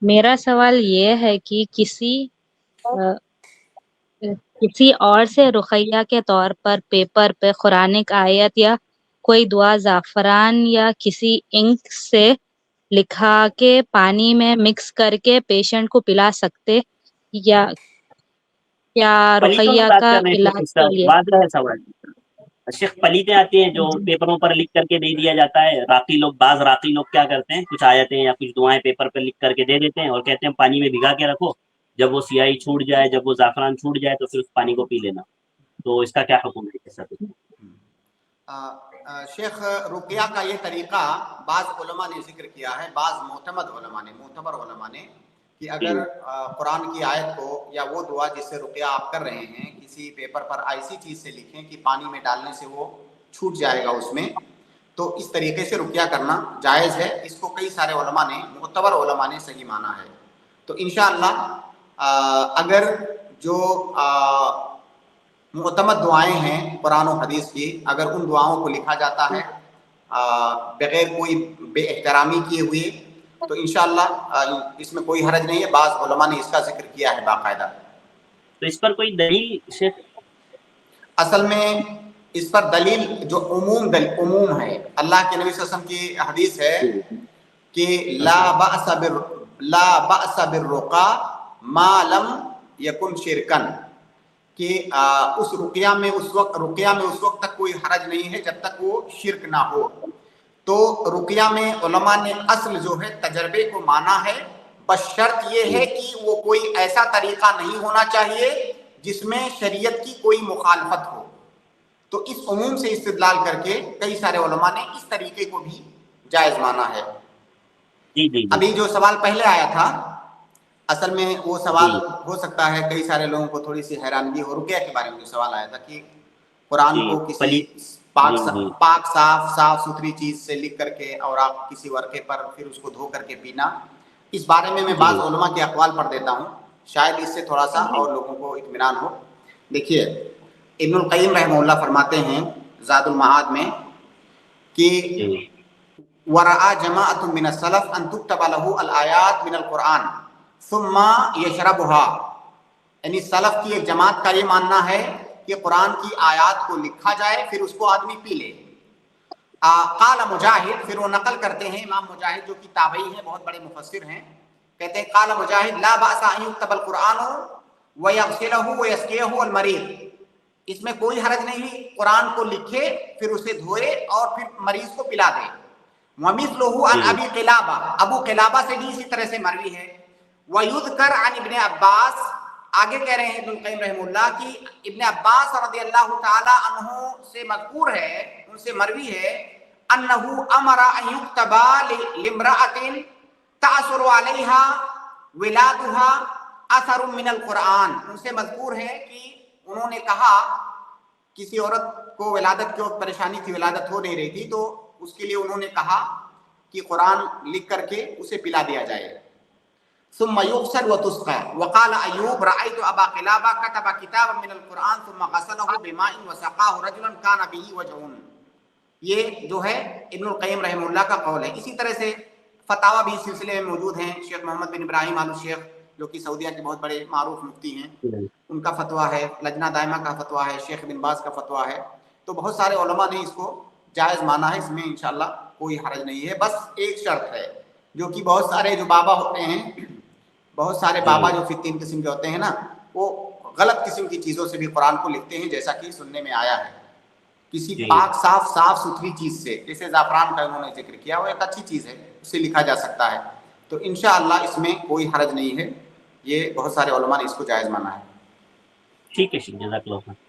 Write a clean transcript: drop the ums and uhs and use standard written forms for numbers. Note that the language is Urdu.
میرا سوال یہ ہے کہ کسی اور سے رقیہ کے طور پر پیپر پہ قرآنک آیت یا کوئی دعا زعفران یا کسی انک سے لکھا کے پانی میں مکس کر کے پیشنٹ کو پلا سکتے یا کیا پلیتوں کی رقیہ بات کا کر رہے ہیں، علاج اس کا صحیح ہے؟ واضح ہے سوال۔ شیخ، پلیتیں آتی ہیں جو جی پیپروں پر لکھ کر کے دے دیا جاتا ہے، بعض راقی لوگ کیا کرتے ہیں، کچھ آیتیں یا کچھ دعائیں پیپر پر لکھ کر کے دے دیتے ہیں اور کہتے ہیں پانی میں بھگا کے رکھو، جب وہ سیاہی چھوٹ جائے، جب وہ زعفران چھوٹ جائے تو پھر اس پانی کو پی لینا، تو اس کا کیا حکم ہے کیسا؟ شیخ، رقیہ کا یہ طریقہ بعض علماء نے ذکر کیا ہے، بعض معتبر علماء نے کہ اگر قرآن کی آیت کو یا وہ دعا جس سے رقیہ آپ کر رہے ہیں کسی پیپر پر ایسی چیز سے لکھیں کہ پانی میں ڈالنے سے وہ چھوٹ جائے گا اس میں، تو اس طریقے سے رقیہ کرنا جائز ہے۔ اس کو کئی سارے علماء نے، معتبر علماء نے صحیح مانا ہے۔ تو انشاءاللہ اگر جو معتمد دعائیں ہیں قرآن و حدیث کی، اگر ان دعاؤں کو لکھا جاتا ہے بغیر کوئی بے احترامی کیے ہوئے، تو انشاءاللہ اس میں کوئی حرج نہیں ہے۔ بعض علماء نے اس کا ذکر کیا ہے باقاعدہ۔ تو اس پر کوئی دلیل شیخ؟ اصل میں اس پر دلیل جو عموم ہے، اللہ کے نبی صلی اللہ علیہ وسلم کی حدیث ہے کہ لا بأس بالرقى ما لم یکن شرکن، کہ اس رقیہ میں اس وقت تک کوئی حرج نہیں ہے جب تک وہ شرک نہ ہو۔ تو رقیہ میں علماء نے اصل جو ہے تجربے کو مانا ہے، بس شرط یہ ہے کہ وہ کوئی ایسا طریقہ نہیں ہونا چاہیے جس میں شریعت کی کوئی مخالفت ہو۔ تو اس عموم سے استدلال کر کے کئی سارے علماء نے اس طریقے کو بھی جائز مانا ہے۔ جی جی جی ابھی جو سوال پہلے آیا تھا، اصل میں وہ سوال جی ہو سکتا ہے کئی سارے لوگوں کو تھوڑی سی حیرانگی ہو۔ رقیہ کے بارے میں جو سوال آیا تھا کہ قرآن جی کو کسی پلی جی جی پاک صاف ستھری چیز سے لکھ کر کے اور آپ کسی ورقے پر پھر اس کو دھو کر کے پینا، اس بارے میں جی بعض علماء کے اقوال پڑھ دیتا ہوں، شاید اس سے تھوڑا سا جی اور لوگوں کو اطمینان ہو۔ دیکھیے، ابن القیم رحمہ اللہ فرماتے ہیں زاد المعاد میں کہ جی ورآ جماعت من السلف ان تكتب له الآیات من القرآن ثم یشربها، یعنی سلف کی ایک جماعت کا یہ ماننا ہے کہ قرآن کی آیات کو لکھا جائے پھر اس کو آدمی پی لے۔ قال مجاہد، پھر وہ نقل کرتے ہیں امام مجاہد جو کہ تابعی ہیں، بہت بڑے مفسر ہیں، کہتے ہیں قال مجاہد لا بأس ان يكتب القرآن ويغسله ويسقيه المريض، اس میں کوئی حرج نہیں، قرآن کو لکھے پھر اسے دھوئے اور پھر مریض کو پلا دے۔ ومثلہ عن جی ابی قلابہ، ابو قلابہ سے بھی اسی طرح سے مروی ہے۔ ویذکر عن ابن عباس، آگے کہہ رہے ہیں ابن القیم رحمہ اللہ کی ابن عباس رضی اللہ تعالی عنہ سے مذکور ہے، ان سے مروی ہے، انہ امر ان یکتب لامرأۃ تعثر علیہا ولادها اثر من القرآن، ان سے مذکور ہے کہ انہوں نے کہا کسی عورت کو ولادت کی وقت پریشانی تھی، ولادت ہو نہیں رہی تھی، تو اس کے لیے انہوں نے کہا کہ قرآن لکھ کر کے اسے پلا دیا جائے۔ ثم يغسل وتسقى، وقال ایوب رأيت ابا قلابہ كتب كتابا من القرآن ثم غسله بماء وسقاه رجلا كان به وجع، یہ جو ہے ابن القیم رحمہ اللہ کا قول ہے۔ اسی طرح سے فتاوی بھی اس سلسلے میں موجود ہیں، شیخ محمد بن ابراہیم آل الشیخ جو کہ سعودیہ کے بہت بڑے معروف مفتی ہیں، ان کا فتویٰ ہے، لجنہ دائمہ کا فتویٰ ہے، شیخ بن باز کا فتویٰ ہے۔ تو بہت سارے علماء نے اس کو جائز مانا ہے، اس میں انشاءاللہ کوئی حرج نہیں ہے۔ بس ایک شرط ہے جو کہ بہت سارے جو بابا ہوتے ہیں، بہت سارے بابا جو پھر 3 قسم کے ہوتے ہیں نا، وہ غلط قسم کی چیزوں سے بھی قرآن کو لکھتے ہیں، جیسا کہ سننے میں آیا ہے۔ کسی جی پاک صاف ستھری چیز سے، جیسے زعفران کا انہوں نے ذکر کیا، وہ ایک اچھی چیز ہے، اس سے لکھا جا سکتا ہے۔ تو انشاءاللہ اس میں کوئی حرج نہیں ہے، یہ بہت سارے علماء نے اس کو جائز مانا ہے۔ ٹھیک ہے شیخ، جزاک اللہ خیر۔